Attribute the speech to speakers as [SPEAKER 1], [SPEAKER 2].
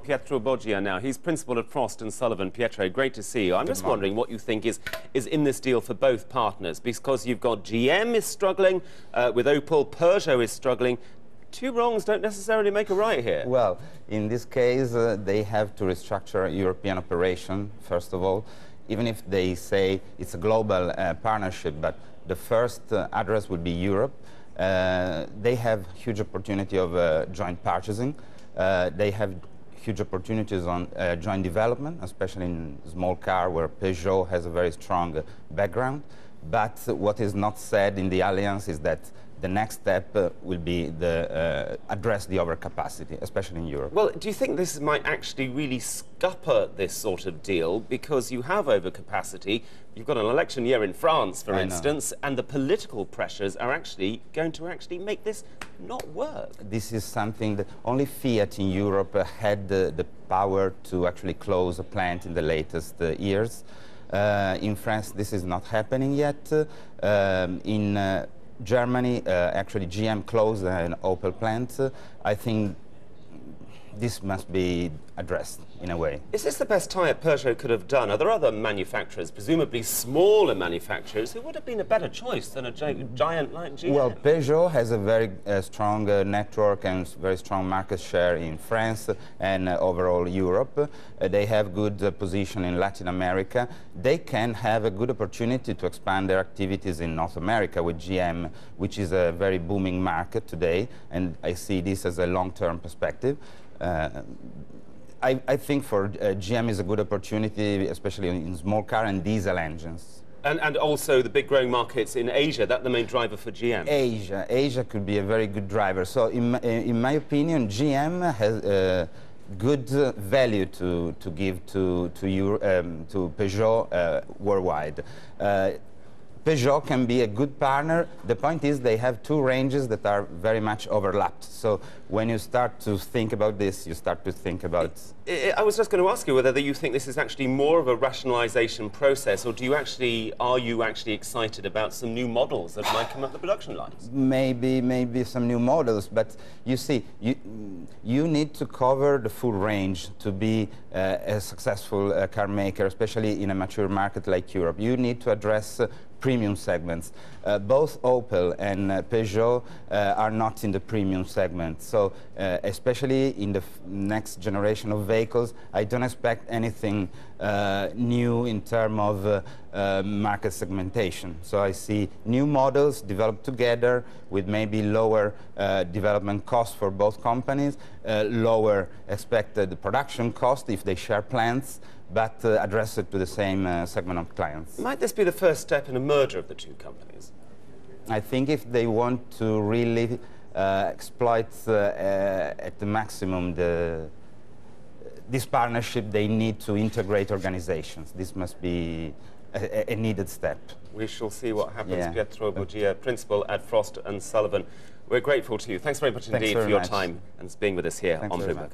[SPEAKER 1] Pietro Boggia now. He's principal at Frost & Sullivan. Pietro, great to see you. I'm just wondering what you think is in this deal for both partners, because you've got GM is struggling with Opel, Peugeot is struggling. Two wrongs don't necessarily make a right here.
[SPEAKER 2] Well, in this case, they have to restructure European operation, first of all, even if they say it's a global partnership, but the first address would be Europe. They have huge opportunity of joint purchasing. They have huge opportunities on joint development, especially in small car, where Peugeot has a very strong background. But what is not said in the alliance is that the next step will be address the overcapacity, especially in Europe.
[SPEAKER 1] Well, do you think this might actually really scupper this sort of deal, because you have overcapacity? You've got an election year in France, for instance, and the political pressures are actually going to make this not work.
[SPEAKER 2] This is something that only Fiat in Europe had the power to actually close a plant in the latest years. In France, this is not happening yet. In Germany, actually, GM closed an Opel plant. I think this must be addressed in a way.
[SPEAKER 1] Is this the best tie Peugeot could have done? Are there other manufacturers, presumably smaller manufacturers, who would have been a better choice than a giant like GM?
[SPEAKER 2] Well, Peugeot has a very strong network and very strong market share in France and overall Europe. They have good position in Latin America. They can have a good opportunity to expand their activities in North America with GM, which is a very booming market today, and I see this as a long-term perspective. I think for GM is a good opportunity, especially in small car and diesel engines.
[SPEAKER 1] And also the big growing markets in Asia, that's the main driver for GM.
[SPEAKER 2] Asia could be a very good driver. So in my opinion, GM has good value to give to Peugeot worldwide. Peugeot can be a good partner. The point is they have two ranges that are very much overlapped. So when you start to think about this, you start to think about...
[SPEAKER 1] I was just going to ask you whether you think this is actually more of a rationalization process, or are you actually excited about some new models that might come up the production lines?
[SPEAKER 2] Maybe some new models, but you see, you need to cover the full range to be a successful car maker, especially in a mature market like Europe. You need to address premium segments. Both Opel and Peugeot are not in the premium segment. So especially in the next generation of vehicles, I don't expect anything new in terms of market segmentation. So I see new models developed together with maybe lower development costs for both companies, lower expected production cost if they share plants, but address it to the same segment of clients.
[SPEAKER 1] Might this be the first step in a merger of the two companies?
[SPEAKER 2] I think if they want to really exploit at the maximum this partnership, they need to integrate organizations. This must be a needed step.
[SPEAKER 1] We shall see what happens. Yeah. Pietro Boggia, principal at Frost & Sullivan. We're grateful to you. Thanks very much indeed for your time and being with us here on Bloomberg.